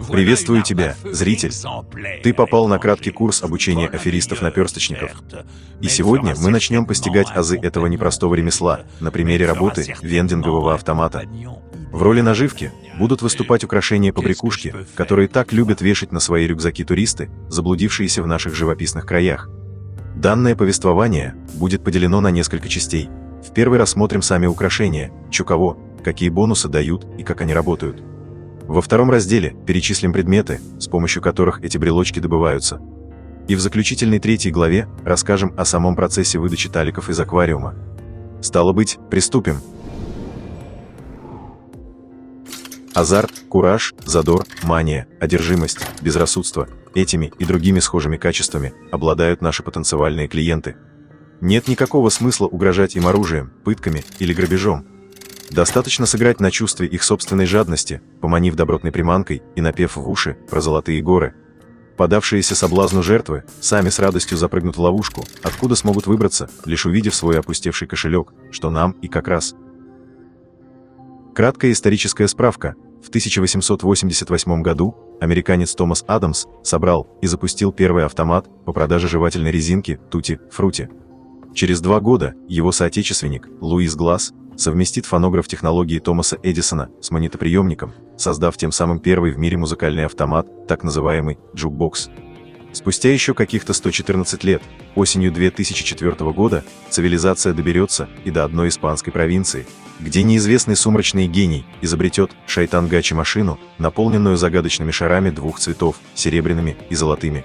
Приветствую тебя, зритель. Ты попал на краткий курс обучения аферистов-наперсточников. И сегодня мы начнем постигать азы этого непростого ремесла на примере работы вендингового автомата. В роли наживки будут выступать украшения-побрякушки, которые так любят вешать на свои рюкзаки туристы, заблудившиеся в наших живописных краях. Данное повествование будет поделено на несколько частей. В первой рассмотрим сами украшения, чё кого, какие бонусы дают и как они работают. Во втором разделе перечислим предметы, с помощью которых эти брелочки добываются. И в заключительной третьей главе расскажем о самом процессе выдачи таликов из аквариума. Стало быть, приступим. Азарт, кураж, задор, мания, одержимость, безрассудство – этими и другими схожими качествами обладают наши потенциальные клиенты. Нет никакого смысла угрожать им оружием, пытками или грабежом. Достаточно сыграть на чувстве их собственной жадности, поманив добротной приманкой и напев в уши про золотые горы. Подавшиеся соблазну жертвы сами с радостью запрыгнут в ловушку, откуда смогут выбраться, лишь увидев свой опустевший кошелек, что нам и как раз. Краткая историческая справка. В 1888 году американец Томас Адамс собрал и запустил первый автомат по продаже жевательной резинки Tutti Frutti. Через 2 года его соотечественник Луис Гласс совместит фонограф технологии Томаса Эдисона с магнитоприемником, создав тем самым первый в мире музыкальный автомат, так называемый джукбокс. Спустя еще каких-то 114 лет, осенью 2004 года, цивилизация доберется и до одной испанской провинции, где неизвестный сумрачный гений изобретет шайтан-гачи-машину, наполненную загадочными шарами 2 цветов, серебряными и золотыми.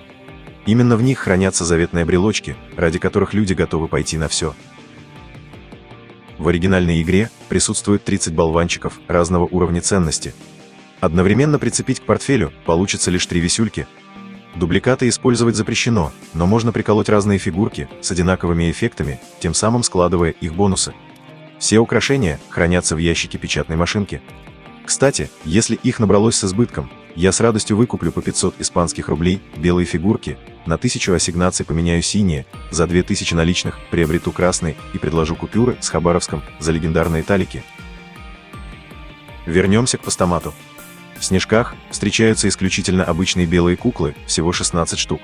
Именно в них хранятся заветные брелочки, ради которых люди готовы пойти на все. В оригинальной игре присутствует 30 болванчиков разного уровня ценности. Одновременно прицепить к портфелю получится лишь 3 висюльки. Дубликаты использовать запрещено, но можно приколоть разные фигурки с одинаковыми эффектами, тем самым складывая их бонусы. Все украшения хранятся в ящике печатной машинки. Кстати, если их набралось с избытком, я с радостью выкуплю по 500 испанских рублей белые фигурки, на 1000 ассигнаций поменяю синие, за 2000 наличных приобрету красные и предложу купюры с Хабаровском за легендарные талики. Вернемся к постамату. В снежках встречаются исключительно обычные белые куклы, всего 16 штук.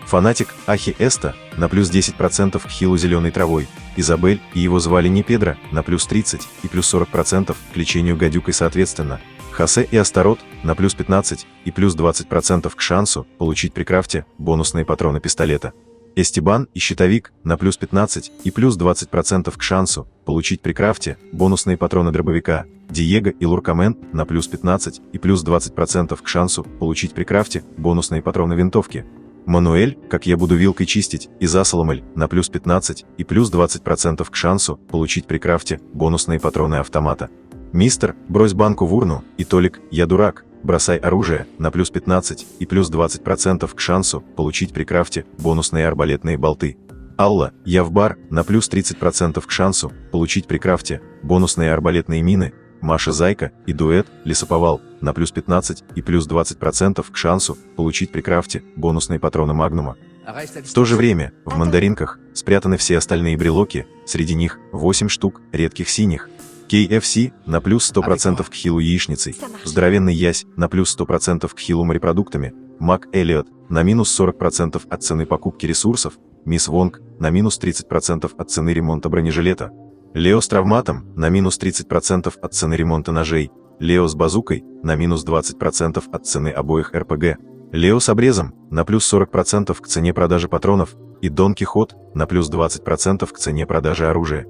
Фанатик Ахи Эста на плюс 10% к хилу зеленой травой, Изабель и его звали не Педро на плюс 30 и плюс 40% к лечению гадюкой соответственно. Хосе и Астарот на плюс 15 и плюс 20% к шансу получить при крафте бонусные патроны пистолета. Эстебан и Щитовик на плюс 15 и плюс 20% к шансу получить при крафте бонусные патроны дробовика. Диего и Луркамен на плюс 15 и плюс 20% к шансу получить при крафте бонусные патроны винтовки. Мануэль, как я буду вилкой чистить, и Засоломель на плюс 15 и плюс 20% к шансу получить при крафте бонусные патроны автомата. Мистер, брось банку в урну, и Толик, я дурак, бросай оружие на плюс 15 и плюс 20% к шансу получить при крафте бонусные арбалетные болты. Алла, я в бар, на плюс 30% к шансу получить при крафте бонусные арбалетные мины. Маша Зайка и Дуэт, Лесоповал, на плюс 15 и плюс 20% к шансу получить при крафте бонусные патроны Магнума. В то же время, в мандаринках спрятаны все остальные брелоки, среди них 8 штук редких синих. KFC на плюс 100% к хилу яичницей, здоровенный ясь на плюс 100% к хилу морепродуктами, Мак Эллиот на минус 40% от цены покупки ресурсов, Мисс Вонг на минус 30% от цены ремонта бронежилета, Лео с травматом на минус 30% от цены ремонта ножей, Лео с базукой на минус 20% от цены обоих РПГ, Лео с обрезом на плюс 40% к цене продажи патронов и Дон Кихот на плюс 20% к цене продажи оружия.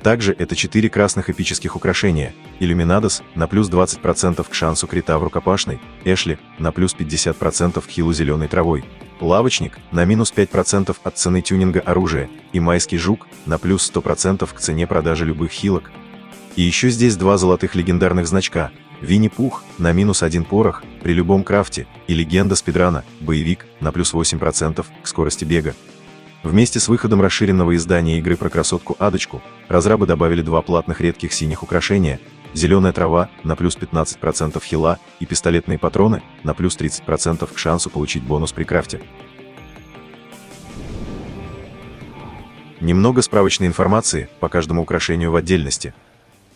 Также это 4 красных эпических украшения: Иллюминадос на плюс 20% к шансу крита в рукопашной, Эшли на плюс 50% к хилу зеленой травой, Лавочник на минус 5% от цены тюнинга оружия и Майский жук на плюс 100% к цене продажи любых хилок. И еще здесь 2 золотых легендарных значка: Винни-Пух на минус 1 порох при любом крафте и Легенда спидрана, боевик на плюс 8% к скорости бега. Вместе с выходом расширенного издания игры про красотку Адочку, разрабы добавили 2 платных редких синих украшения: зеленая трава на плюс 15% хила и пистолетные патроны на плюс 30% к шансу получить бонус при крафте. Немного справочной информации по каждому украшению в отдельности.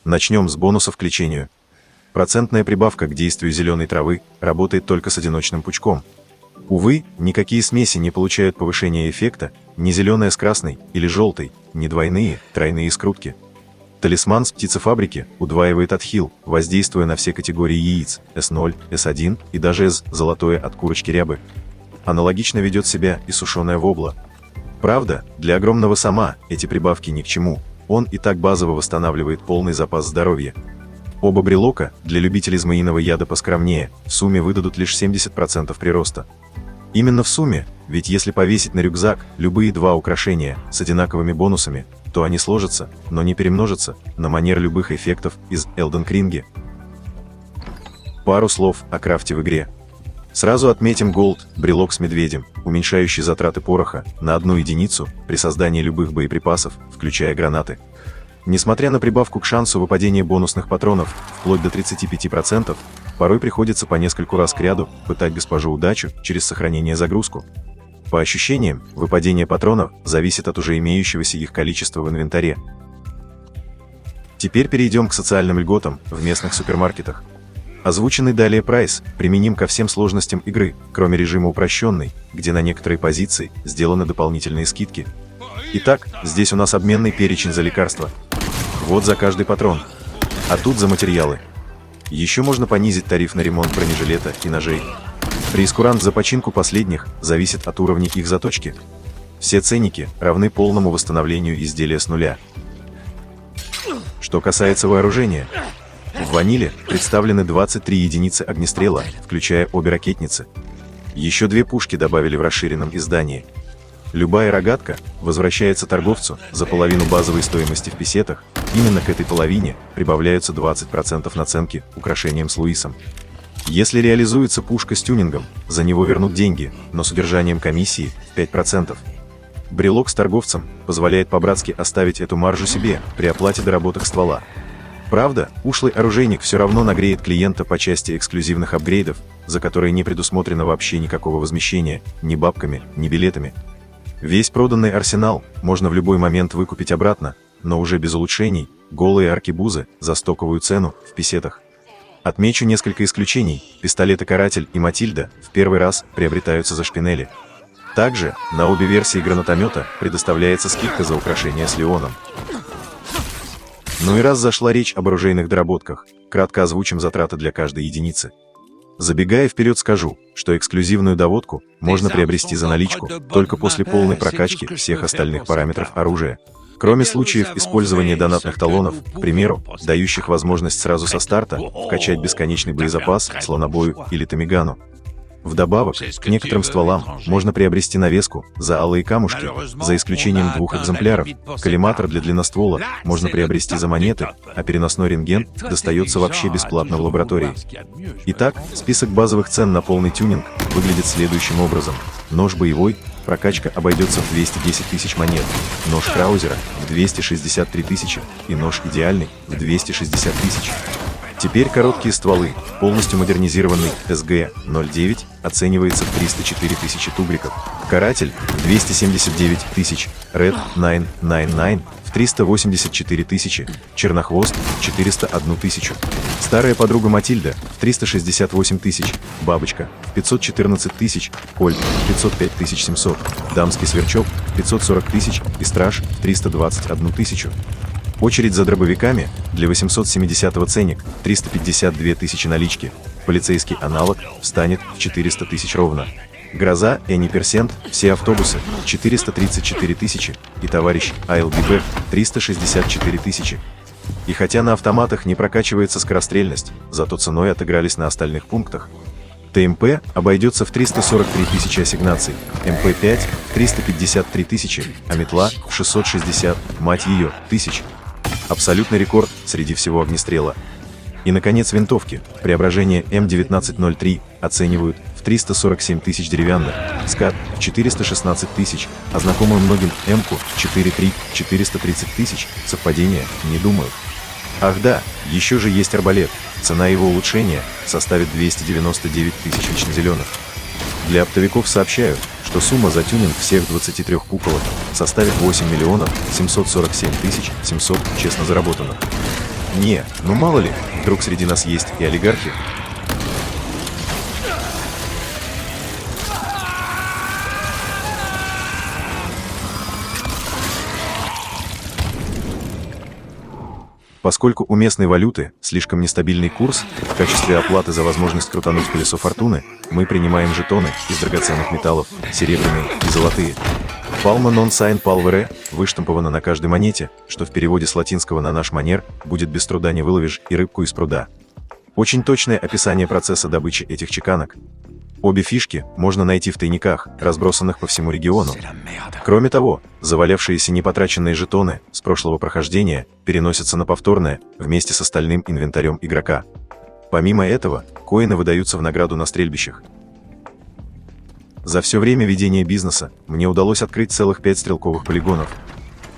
Начнем с бонусов к лечению. Процентная прибавка к действию зеленой травы работает только с одиночным пучком. Увы, никакие смеси не получают повышения эффекта, ни зеленая с красной или желтой, ни двойные, тройные скрутки. Талисман с птицефабрики удваивает отхил, воздействуя на все категории яиц S0, S1 и даже S золотое от курочки рябы. Аналогично ведет себя и сушеная вобла. Правда, для огромного сама эти прибавки ни к чему, он и так базово восстанавливает полный запас здоровья. Оба брелока для любителей змеиного яда поскромнее в сумме выдадут лишь 70% прироста. Именно в сумме, ведь если повесить на рюкзак любые два украшения с одинаковыми бонусами, то они сложатся, но не перемножатся, на манер любых эффектов из Elden Ring. Пару слов о крафте в игре. Сразу отметим Gold, брелок с медведем, уменьшающий затраты пороха на 1 единицу при создании любых боеприпасов, включая гранаты. Несмотря на прибавку к шансу выпадения бонусных патронов вплоть до 35%, порой приходится по нескольку раз к ряду пытать госпожу удачу через сохранение загрузку. По ощущениям, выпадение патронов зависит от уже имеющегося их количества в инвентаре. Теперь перейдем к социальным льготам в местных супермаркетах. Озвученный далее прайс применим ко всем сложностям игры, кроме режима упрощенный, где на некоторые позиции сделаны дополнительные скидки. Итак, здесь у нас обменный перечень за лекарства. Вот за каждый патрон. А тут за материалы. Еще можно понизить тариф на ремонт бронежилета и ножей. Преискурант за починку последних зависит от уровня их заточки. Все ценники равны полному восстановлению изделия с нуля. Что касается вооружения, в ваниле представлены 23 единицы огнестрела, включая обе ракетницы. Еще 2 пушки добавили в расширенном издании. Любая рогатка возвращается торговцу за половину базовой стоимости в песетах, именно к этой половине прибавляются 20% наценки украшением с Луисом. Если реализуется пушка с тюнингом, за него вернут деньги, но с удержанием комиссии в 5%. Брелок с торговцем позволяет по-братски оставить эту маржу себе при оплате доработок ствола. Правда, ушлый оружейник все равно нагреет клиента по части эксклюзивных апгрейдов, за которые не предусмотрено вообще никакого возмещения, ни бабками, ни билетами. Весь проданный арсенал можно в любой момент выкупить обратно, но уже без улучшений, голые аркебузы за стоковую цену в песетах. Отмечу несколько исключений: пистолеты «Каратель» и «Матильда» в первый раз приобретаются за шпинели. Также на обе версии гранатомета предоставляется скидка за украшение с Леоном. Ну и раз зашла речь об оружейных доработках, кратко озвучим затраты для каждой единицы. Забегая вперед, скажу, что эксклюзивную доводку можно приобрести за наличку только после полной прокачки всех остальных параметров оружия. Кроме случаев использования донатных талонов, к примеру, дающих возможность сразу со старта вкачать бесконечный боезапас слонобою или томигану. Вдобавок, к некоторым стволам можно приобрести навеску за алые камушки, за исключением 2 экземпляров. Коллиматор для длинноствола можно приобрести за монеты, а переносной рентген достается вообще бесплатно в лаборатории. Итак, список базовых цен на полный тюнинг выглядит следующим образом. Нож боевой, прокачка обойдется в 210 тысяч монет, нож краузера в 263 тысячи и нож идеальный в 260 тысяч. Теперь короткие стволы, полностью модернизированный СГ-09 оценивается в 304 тысячи тугриков, Каратель в 279 тысяч, Red 999 в 384 тысячи, Чернохвост в 401 тысячу, старая подруга Матильда в 368 тысяч, Бабочка в 514 тысяч, Кольт в 505 700, Дамский Сверчок в 540 тысяч и Страж в 321 тысячу. Очередь за дробовиками, для 870-го ценник, 352 тысячи налички, полицейский аналог встанет в 400 тысяч ровно. Гроза, Any Percent, все автобусы, 434 тысячи, и товарищ ALBB, 364 тысячи. И хотя на автоматах не прокачивается скорострельность, зато ценой отыгрались на остальных пунктах. ТМП обойдется в 343 тысячи ассигнаций, МП-5 в 353 тысячи, а метла в 660, мать ее, тысяч. Абсолютный рекорд среди всего огнестрела. И, наконец, винтовки. Преображение М1903 оценивают в 347 тысяч деревянных, скат в 416 тысяч, а знакомую многим М-ку 4.3 430 тысяч. Совпадение? Не думаю. Ах да, еще же есть арбалет. Цена его улучшения составит 299 тысяч вечно зеленых. Для оптовиков сообщаю, что сумма за тюнинг всех 23 куколок составит 8 миллионов 747 тысяч 700 честно заработанных. Не, ну мало ли, вдруг среди нас есть и олигархи. Поскольку у местной валюты слишком нестабильный курс, в качестве оплаты за возможность крутануть колесо фортуны, мы принимаем жетоны из драгоценных металлов, серебряные и золотые. Palma non sign palvere выштамповано на каждой монете, что в переводе с латинского на наш манер будет без труда не выловишь и рыбку из пруда. Очень точное описание процесса добычи этих чеканок. Обе фишки можно найти в тайниках, разбросанных по всему региону. Кроме того, завалявшиеся непотраченные жетоны с прошлого прохождения переносятся на повторное вместе с остальным инвентарем игрока. Помимо этого, коины выдаются в награду на стрельбищах. За все время ведения бизнеса мне удалось открыть целых 5 стрелковых полигонов.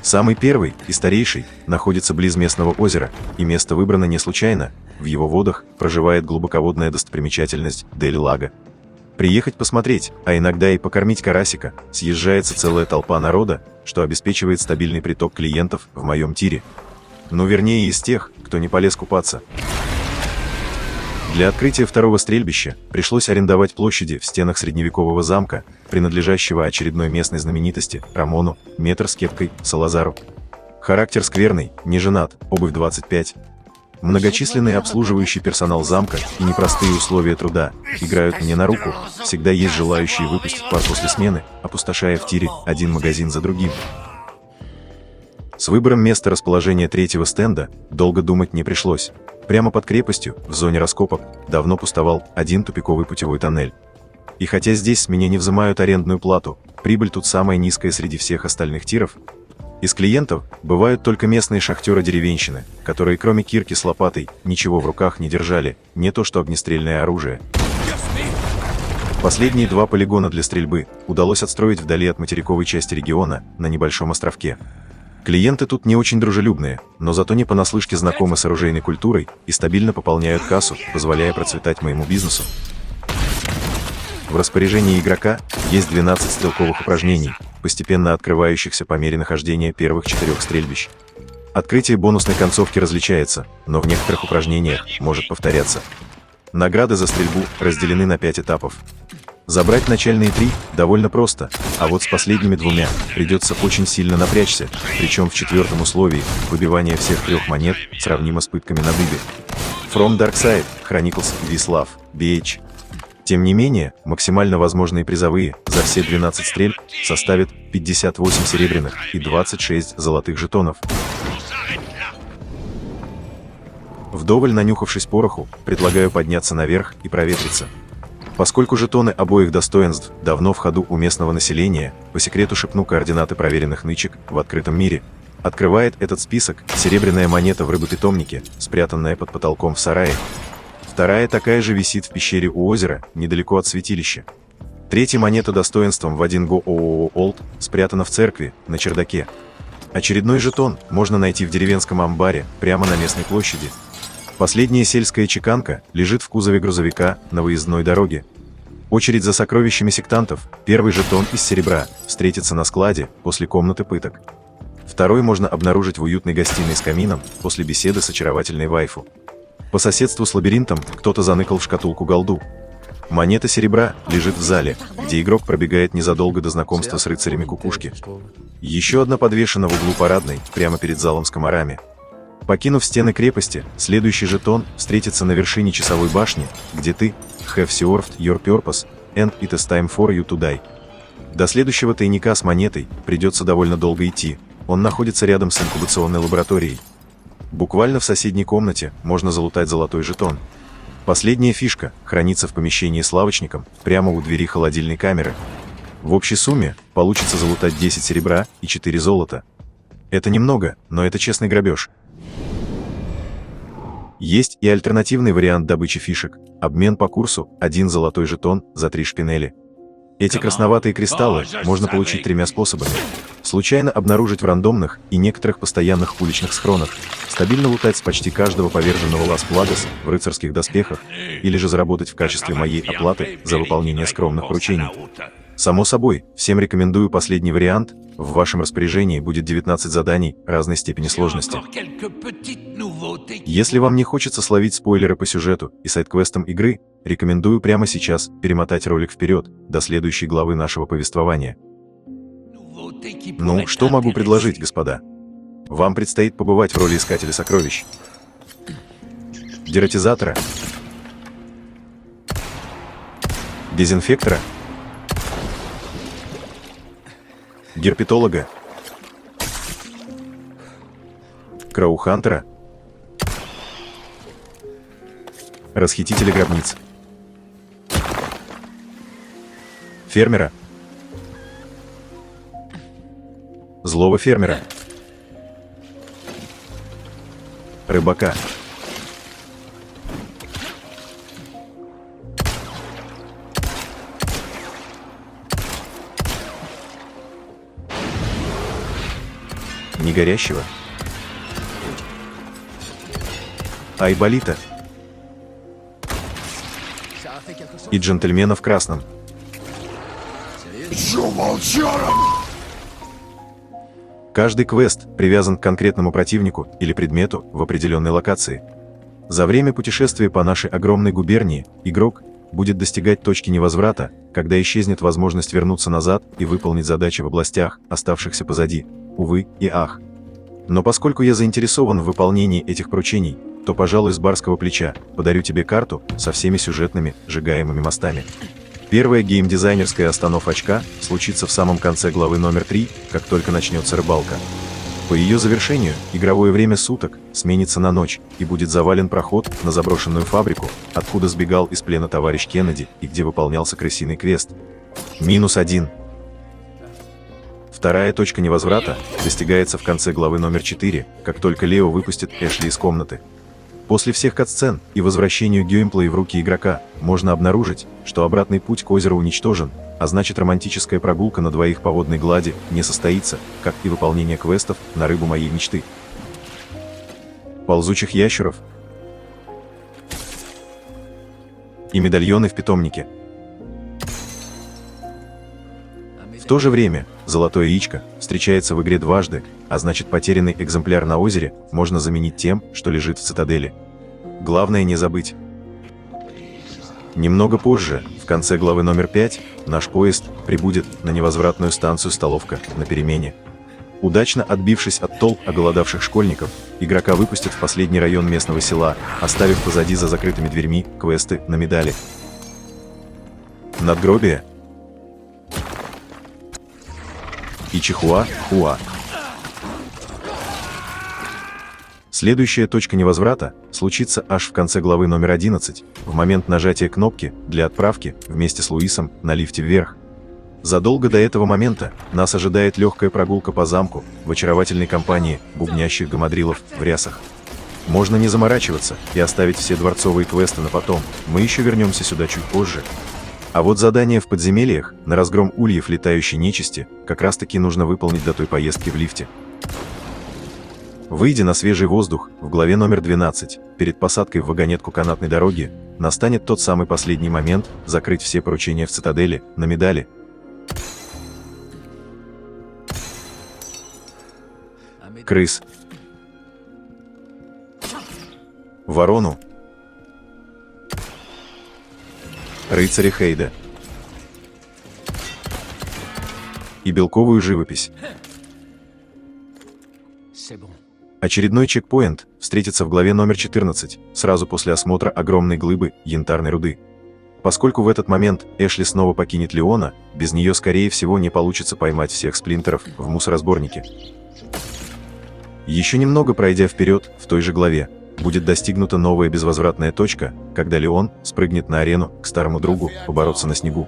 Самый первый и старейший находится близ местного озера, и место выбрано не случайно. В его водах проживает глубоководная достопримечательность Дель-Лага. Приехать посмотреть, а иногда и покормить карасика, съезжается целая толпа народа, что обеспечивает стабильный приток клиентов в моем тире. Ну, вернее, из тех, кто не полез купаться. Для открытия второго стрельбища пришлось арендовать площади в стенах средневекового замка, принадлежащего очередной местной знаменитости Рамону, метр с кепкой, Салазару. Характер скверный, не женат, обувь 25. Многочисленный обслуживающий персонал замка и непростые условия труда играют мне на руку, всегда есть желающие выпустить пар после смены, опустошая в тире один магазин за другим. С выбором места расположения третьего стенда долго думать не пришлось. Прямо под крепостью, в зоне раскопок, давно пустовал один тупиковый путевой тоннель. И хотя здесь с меня не взимают арендную плату, прибыль тут самая низкая среди всех остальных тиров. Из клиентов бывают только местные шахтеры-деревенщины, которые кроме кирки с лопатой ничего в руках не держали, не то что огнестрельное оружие. Последние 2 полигона для стрельбы удалось отстроить вдали от материковой части региона, на небольшом островке. Клиенты тут не очень дружелюбные, но зато не понаслышке знакомы с оружейной культурой и стабильно пополняют кассу, позволяя процветать моему бизнесу. В распоряжении игрока есть 12 стрелковых упражнений, постепенно открывающихся по мере нахождения первых 4 стрельбищ. Открытие бонусной концовки различается, но в некоторых упражнениях может повторяться. Награды за стрельбу разделены на 5 этапов. Забрать начальные 3 довольно просто, а вот с последними 2 придется очень сильно напрячься, причем в 4-м условии выбивание всех 3 монет сравнимо с пытками на дыбе. From Dark Side, Chronicles, This BH. Тем не менее, максимально возможные призовые за все 12 стрельб составят 58 серебряных и 26 золотых жетонов. Вдоволь нанюхавшись пороху, предлагаю подняться наверх и проветриться. Поскольку жетоны обоих достоинств давно в ходу у местного населения, по секрету шепну координаты проверенных нычек в открытом мире. Открывает этот список серебряная монета в рыбопитомнике, спрятанная под потолком в сарае. Вторая такая же висит в пещере у озера, недалеко от святилища. Третья монета достоинством в 1 го ООО Олд спрятана в церкви, на чердаке. Очередной жетон можно найти в деревенском амбаре, прямо на местной площади. Последняя сельская чеканка лежит в кузове грузовика на выездной дороге. Очередь за сокровищами сектантов, первый жетон из серебра, встретится на складе после комнаты пыток. Второй можно обнаружить в уютной гостиной с камином после беседы с очаровательной вайфу. По соседству с лабиринтом кто-то заныкал в шкатулку голду. Монета серебра лежит в зале, где игрок пробегает незадолго до знакомства с рыцарями кукушки. Еще одна подвешена в углу парадной, прямо перед залом с комарами. Покинув стены крепости, следующий жетон встретится на вершине часовой башни, где ты have served your purpose, and it is time for you to die. До следующего тайника с монетой придется довольно долго идти, он находится рядом с инкубационной лабораторией. Буквально в соседней комнате можно залутать золотой жетон. Последняя фишка хранится в помещении с лавочником, прямо у двери холодильной камеры. В общей сумме получится залутать 10 серебра и 4 золота. Это немного, но это честный грабеж. Есть и альтернативный вариант добычи фишек – обмен по курсу 1 золотой жетон за 3 шпинели. Эти красноватые кристаллы можно получить 3 способами. Случайно обнаружить в рандомных и некоторых постоянных уличных схронах, стабильно лутать с почти каждого поверженного Лас-Плагас в рыцарских доспехах, или же заработать в качестве моей оплаты за выполнение скромных поручений. Само собой, всем рекомендую последний вариант. В вашем распоряжении будет 19 заданий разной степени сложности. Если вам не хочется словить спойлеры по сюжету и сайд-квестам игры, рекомендую прямо сейчас перемотать ролик вперед, до следующей главы нашего повествования. Ну, что могу предложить, господа? Вам предстоит побывать в роли искателя сокровищ, дератизатора, дезинфектора, герпетолога, краухантера, расхитителя гробниц, фермера, злого фермера, рыбака, негорящего, айболита и джентльмена в красном. Каждый квест привязан к конкретному противнику или предмету в определенной локации. За время путешествия по нашей огромной губернии игрок будет достигать точки невозврата, когда исчезнет возможность вернуться назад и выполнить задачи в областях, оставшихся позади. Увы и ах. Но поскольку я заинтересован в выполнении этих поручений, то, пожалуй, с барского плеча подарю тебе карту со всеми сюжетными, сжигаемыми мостами. Первая геймдизайнерская остановка очка случится в самом конце главы номер 3, как только начнется рыбалка. По ее завершению, игровое время суток сменится на ночь, и будет завален проход на заброшенную фабрику, откуда сбегал из плена товарищ Кеннеди и где выполнялся крысиный квест. -1. Вторая точка невозврата достигается в конце главы номер 4, как только Лео выпустит Эшли из комнаты. После всех катсцен и возвращению геймплея в руки игрока можно обнаружить, что обратный путь к озеру уничтожен, а значит романтическая прогулка на двоих по водной глади не состоится, как и выполнение квестов на рыбу моей мечты. Ползучих ящеров и медальоны в питомнике. В то же время золотое яичко встречается в игре дважды, а значит потерянный экземпляр на озере можно заменить тем, что лежит в цитадели. Главное не забыть. Немного позже, в конце главы номер 5, наш поезд прибудет на невозвратную станцию «Столовка» на перемене. Удачно отбившись от толп оголодавших школьников, игрока выпустят в последний район местного села, оставив позади за закрытыми дверьми квесты на медали. Надгробие и Чихуа-Хуа. Следующая точка невозврата случится аж в конце главы номер 11, в момент нажатия кнопки для отправки вместе с Луисом на лифте вверх. Задолго до этого момента нас ожидает легкая прогулка по замку в очаровательной компании бубнящих гамадрилов в рясах. Можно не заморачиваться и оставить все дворцовые квесты на потом, мы еще вернемся сюда чуть позже. А вот задание в подземельях на разгром ульев летающей нечисти как раз-таки нужно выполнить до той поездки в лифте. Выйдя на свежий воздух, в главе номер 12, перед посадкой в вагонетку канатной дороги, настанет тот самый последний момент закрыть все поручения в цитадели на медали. Крыс, ворону, рыцаря Хейда и белковую живопись. Очередной чекпоинт встретится в главе номер 14, сразу после осмотра огромной глыбы янтарной руды. Поскольку в этот момент Эшли снова покинет Леона, без нее скорее всего не получится поймать всех сплинтеров в мусоросборнике. Еще немного пройдя вперед, в той же главе, будет достигнута новая безвозвратная точка, когда Леон спрыгнет на арену к старому другу побороться на снегу.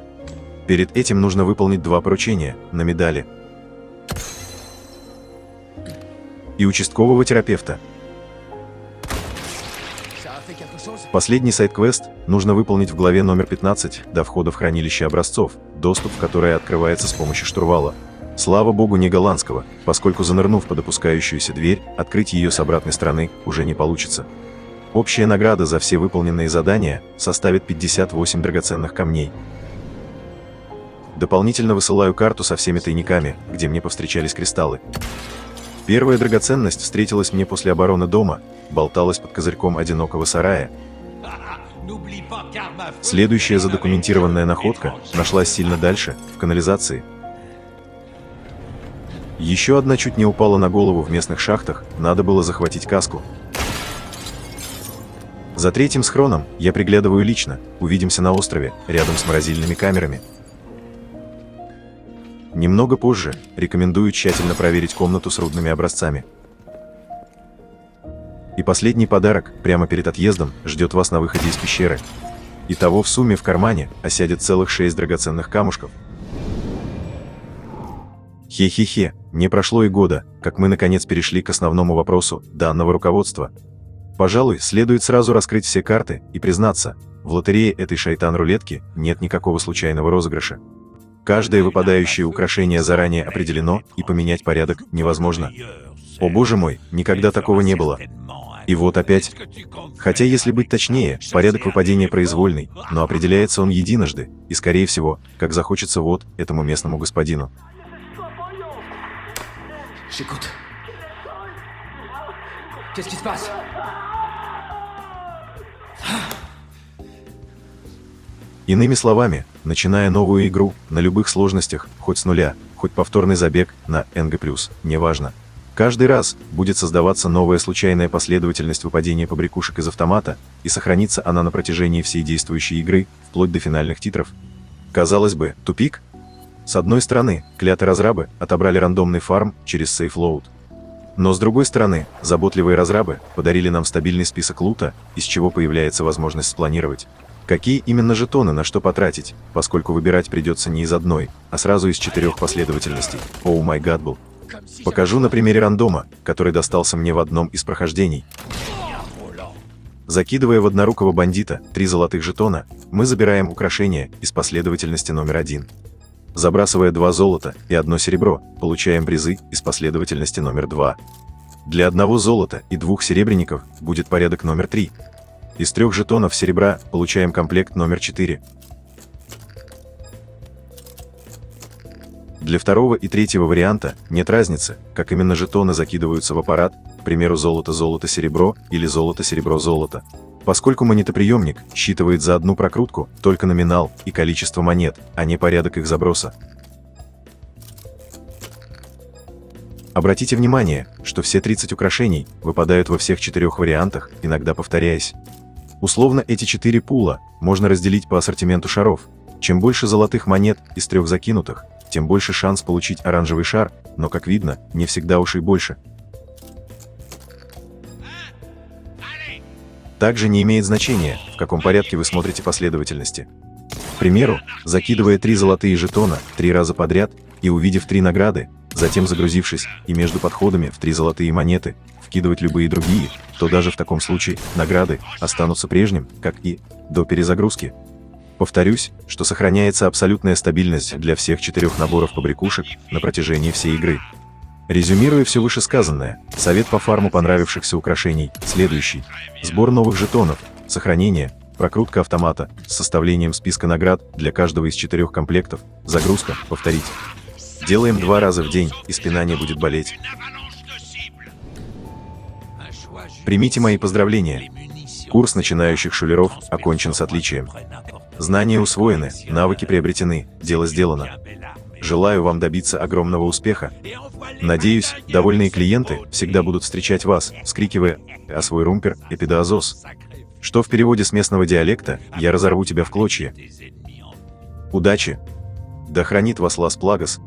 Перед этим нужно выполнить 2 поручения на медали и участкового терапевта. Последний сайд-квест нужно выполнить в главе номер 15 до входа в хранилище образцов, доступ в которое открывается с помощью штурвала. Слава богу, не голландского, поскольку занырнув под опускающуюся дверь, открыть ее с обратной стороны уже не получится. Общая награда за все выполненные задания составит 58 драгоценных камней. Дополнительно высылаю карту со всеми тайниками, где мне повстречались кристаллы. Первая драгоценность встретилась мне после обороны дома, болталась под козырьком одинокого сарая. Следующая задокументированная находка нашлась сильно дальше, в канализации. Еще одна чуть не упала на голову в местных шахтах, надо было захватить каску. За третьим схроном я приглядываю лично, увидимся на острове, рядом с морозильными камерами. Немного позже рекомендую тщательно проверить комнату с рудными образцами. И последний подарок прямо перед отъездом ждет вас на выходе из пещеры. Итого в сумме в кармане осядет целых 6 драгоценных камушков. Хе-хе-хе, не прошло и года, как мы наконец перешли к основному вопросу данного руководства. Пожалуй, следует сразу раскрыть все карты и признаться, в лотерее этой шайтан-рулетки нет никакого случайного розыгрыша. Каждое выпадающее украшение заранее определено, и поменять порядок невозможно. О боже мой, никогда такого не было. И вот опять. Хотя, если быть точнее, порядок выпадения произвольный, но определяется он единожды, и скорее всего, как захочется вот этому местному господину. Иными словами, начиная новую игру, на любых сложностях, хоть с нуля, хоть повторный забег на НГ+, неважно. Каждый раз будет создаваться новая случайная последовательность выпадения побрякушек из автомата, и сохранится она на протяжении всей действующей игры, вплоть до финальных титров. Казалось бы, тупик? С одной стороны, клятые разрабы отобрали рандомный фарм через сейфлоуд. Но с другой стороны, заботливые разрабы подарили нам стабильный список лута, из чего появляется возможность спланировать, какие именно жетоны на что потратить, поскольку выбирать придется не из одной, а сразу из 4 последовательностей. Оу май гадбл. Покажу на примере рандома, который достался мне в одном из прохождений. Закидывая в однорукого бандита 3 золотых жетона, мы забираем украшение из последовательности номер 1. Забрасывая 2 золота и 1 серебро, получаем призы из последовательности номер 2. Для 1 золота и 2 серебряников будет порядок номер 3. Из 3 жетонов серебра получаем комплект номер 4. Для второго и третьего варианта нет разницы, как именно жетоны закидываются в аппарат, к примеру, золото-золото-серебро или золото-серебро-золото. Поскольку монетоприемник считывает за одну прокрутку только номинал и количество монет, а не порядок их заброса. Обратите внимание, что все 30 украшений выпадают во всех 4 вариантах, иногда повторяясь. Условно эти 4 пула можно разделить по ассортименту шаров. Чем больше золотых монет из 3 закинутых, тем больше шанс получить оранжевый шар, но, как видно, не всегда уж и больше. Также не имеет значения, в каком порядке вы смотрите последовательности. К примеру, закидывая 3 золотые жетона 3 раза подряд и увидев 3 награды, затем загрузившись и между подходами в 3 золотые монеты, вкидывать любые другие, то даже в таком случае награды останутся прежним, как и до перезагрузки. Повторюсь, что сохраняется абсолютная стабильность для всех 4 наборов побрякушек на протяжении всей игры. Резюмируя все вышесказанное, совет по фарму понравившихся украшений следующий: сбор новых жетонов, сохранение, прокрутка автомата с составлением списка наград для каждого из 4 комплектов, загрузка, повторить. Делаем 2 раза в день, и спина не будет болеть. Примите мои поздравления. Курс начинающих шулеров окончен с отличием. Знания усвоены, навыки приобретены, дело сделано. Желаю вам добиться огромного успеха. Надеюсь, довольные клиенты всегда будут встречать вас, вскрикивая «А свой румпер, эпидоазос», что в переводе с местного диалекта «Я разорву тебя в клочья». Удачи! Да хранит вас Лас Плагас,